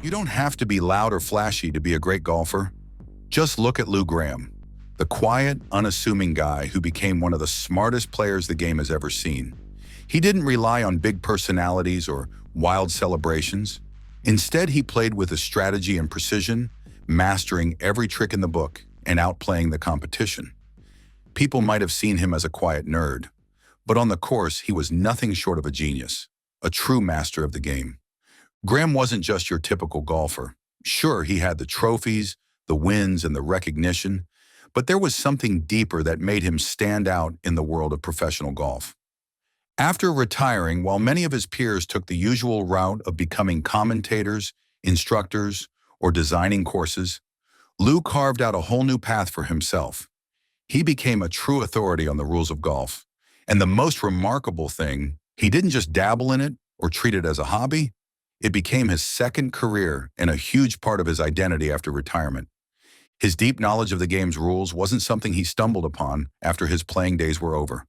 You don't have to be loud or flashy to be a great golfer. Just look at Lou Graham, the quiet, unassuming guy who became one of the smartest players the game has ever seen. He didn't rely on big personalities or wild celebrations. Instead, he played with a strategy and precision, mastering every trick in the book and outplaying the competition. People might have seen him as a quiet nerd, but on the course, he was nothing short of a genius, a true master of the game. Graham wasn't just your typical golfer. Sure, he had the trophies, the wins, and the recognition, but there was something deeper that made him stand out in the world of professional golf. After retiring, while many of his peers took the usual route of becoming commentators, instructors, or designing courses, Lou carved out a whole new path for himself. He became a true authority on the rules of golf. And the most remarkable thing, he didn't just dabble in it or treat it as a hobby. It became his second career and a huge part of his identity after retirement. His deep knowledge of the game's rules wasn't something he stumbled upon after his playing days were over.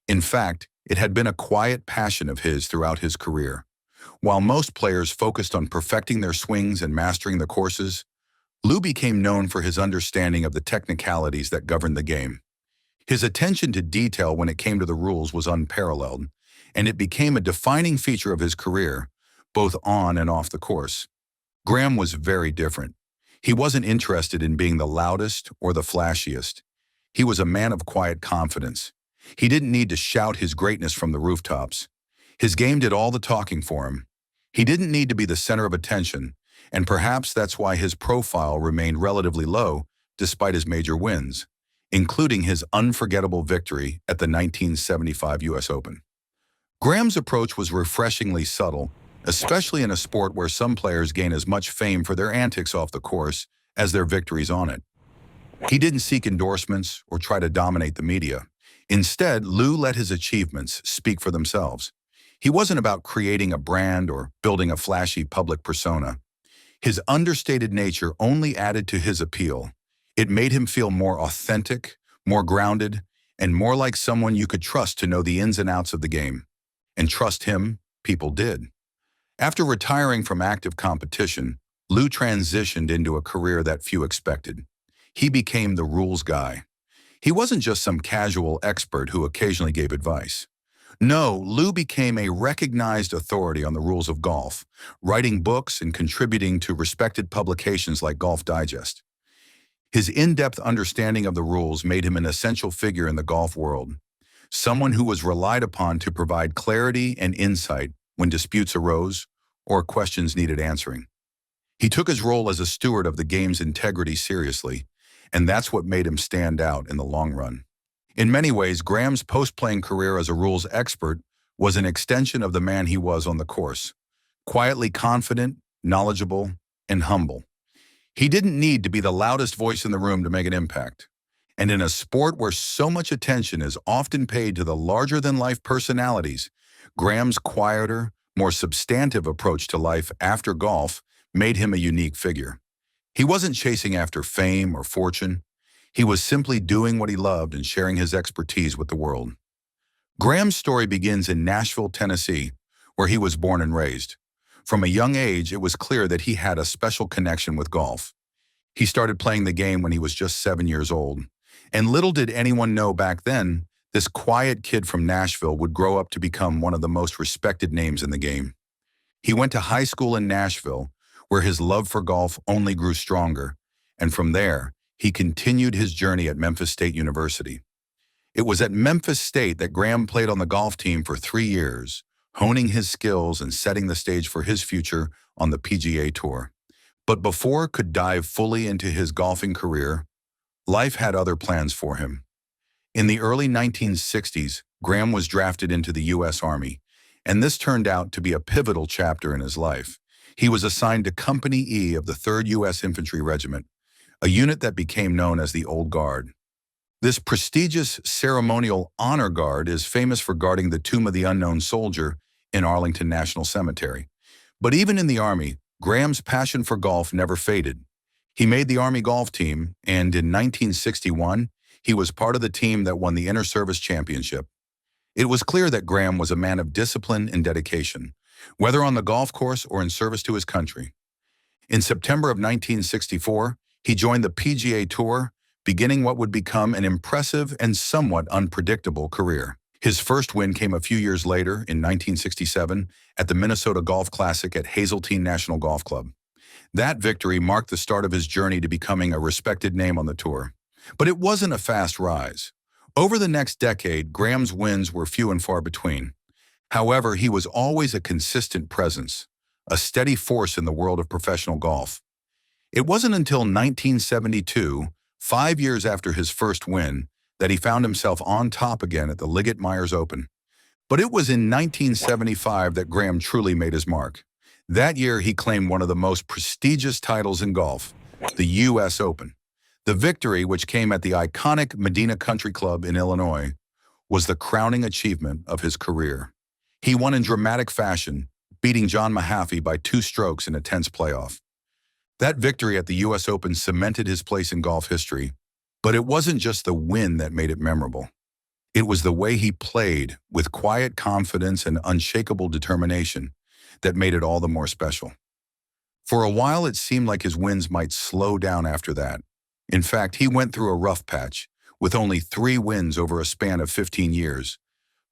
In fact, it had been a quiet passion of his throughout his career. While most players focused on perfecting their swings and mastering the courses, Lou became known for his understanding of the technicalities that governed the game. His attention to detail when it came to the rules was unparalleled, and it became a defining feature of his career, both on and off the course. Graham was very different. He wasn't interested in being the loudest or the flashiest. He was a man of quiet confidence. He didn't need to shout his greatness from the rooftops. His game did all the talking for him. He didn't need to be the center of attention, and perhaps that's why his profile remained relatively low despite his major wins, including his unforgettable victory at the 1975 U.S. Open. Graham's approach was refreshingly subtle, especially in a sport where some players gain as much fame for their antics off the course as their victories on it. He didn't seek endorsements or try to dominate the media. Instead, Lou let his achievements speak for themselves. He wasn't about creating a brand or building a flashy public persona. His understated nature only added to his appeal. It made him feel more authentic, more grounded, and more like someone you could trust to know the ins and outs of the game. And trust him, people did. After retiring from active competition, Lou transitioned into a career that few expected. He became the rules guy. He wasn't just some casual expert who occasionally gave advice. No, Lou became a recognized authority on the rules of golf, writing books and contributing to respected publications like Golf Digest. His in-depth understanding of the rules made him an essential figure in the golf world, someone who was relied upon to provide clarity and insight when disputes arose or questions needed answering. He took his role as a steward of the game's integrity seriously, and that's what made him stand out in the long run. In many ways, Graham's post-playing career as a rules expert was an extension of the man he was on the course, quietly confident, knowledgeable, and humble. He didn't need to be the loudest voice in the room to make an impact. And in a sport where so much attention is often paid to the larger-than-life personalities, Graham's quieter, more substantive approach to life after golf made him a unique figure. He wasn't chasing after fame or fortune. He was simply doing what he loved and sharing his expertise with the world. Graham's story begins in Nashville, Tennessee, where he was born and raised. From a young age, it was clear that he had a special connection with golf. He started playing the game when he was just 7 years old. And little did anyone know back then, this quiet kid from Nashville would grow up to become one of the most respected names in the game. He went to high school in Nashville, where his love for golf only grew stronger, and from there, he continued his journey at Memphis State University. It was at Memphis State that Graham played on the golf team for 3 years, honing his skills and setting the stage for his future on the PGA Tour. But before could dive fully into his golfing career, life had other plans for him. In the early 1960s, Graham was drafted into the U.S. Army, and this turned out to be a pivotal chapter in his life. He was assigned to Company E of the 3rd U.S. Infantry Regiment, a unit that became known as the Old Guard. This prestigious ceremonial honor guard is famous for guarding the Tomb of the Unknown Soldier in Arlington National Cemetery. But even in the Army, Graham's passion for golf never faded. He made the Army golf team, and in 1961, he was part of the team that won the Inter-Service Championship. It was clear that Graham was a man of discipline and dedication, whether on the golf course or in service to his country. In September of 1964, he joined the PGA Tour, beginning what would become an impressive and somewhat unpredictable career. His first win came a few years later, in 1967, at the Minnesota Golf Classic at Hazeltine National Golf Club. That victory marked the start of his journey to becoming a respected name on the tour. But it wasn't a fast rise. Over the next decade, Graham's wins were few and far between. However, he was always a consistent presence, a steady force in the world of professional golf. It wasn't until 1972, 5 years after his first win, that he found himself on top again at the Liggett Myers Open. But it was in 1975 that Graham truly made his mark. That year, he claimed one of the most prestigious titles in golf, the U.S. Open. The victory, which came at the iconic Medina Country Club in Illinois, was the crowning achievement of his career. He won in dramatic fashion, beating John Mahaffey by 2 strokes in a tense playoff. That victory at the U.S. Open cemented his place in golf history, but it wasn't just the win that made it memorable. It was the way he played, with quiet confidence and unshakable determination, that made it all the more special. For a while, it seemed like his wins might slow down after that. In fact, he went through a rough patch, with only 3 wins over a span of 15 years.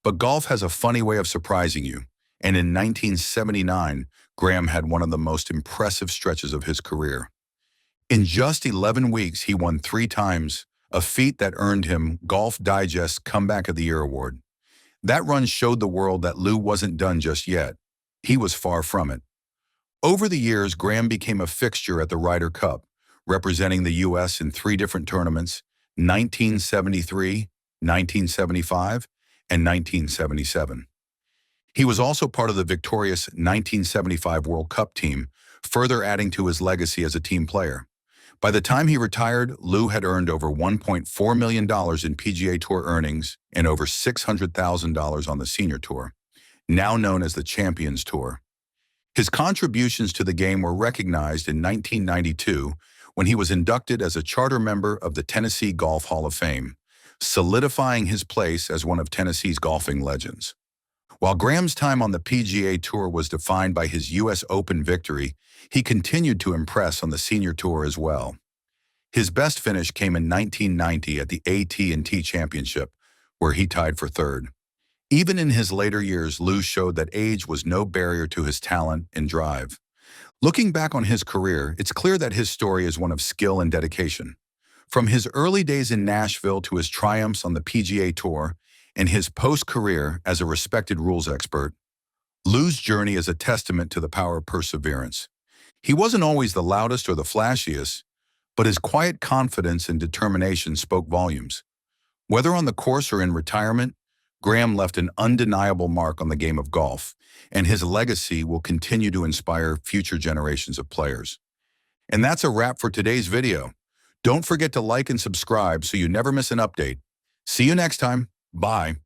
But golf has a funny way of surprising you, and in 1979, Graham had one of the most impressive stretches of his career. In just 11 weeks, he won 3 times, a feat that earned him Golf Digest's Comeback of the Year award. That run showed the world that Lou wasn't done just yet. He was far from it. Over the years, Graham became a fixture at the Ryder Cup, representing the U.S. in 3 different tournaments: 1973, 1975, and 1977. He was also part of the victorious 1975 World Cup team, further adding to his legacy as a team player. By the time he retired, Lou had earned over $1.4 million in PGA Tour earnings and over $600,000 on the Senior Tour, now known as the Champions Tour. His contributions to the game were recognized in 1992 when he was inducted as a charter member of the Tennessee Golf Hall of Fame, solidifying his place as one of Tennessee's golfing legends. While Graham's time on the PGA Tour was defined by his U.S. Open victory, he continued to impress on the Senior Tour as well. His best finish came in 1990 at the AT&T Championship, where he tied for 3rd. Even in his later years, Lou showed that age was no barrier to his talent and drive. Looking back on his career, it's clear that his story is one of skill and dedication. From his early days in Nashville to his triumphs on the PGA Tour and his post-career as a respected rules expert, Lou's journey is a testament to the power of perseverance. He wasn't always the loudest or the flashiest, but his quiet confidence and determination spoke volumes. Whether on the course or in retirement, Graham left an undeniable mark on the game of golf, and his legacy will continue to inspire future generations of players. And that's a wrap for today's video. Don't forget to like and subscribe so you never miss an update. See you next time. Bye.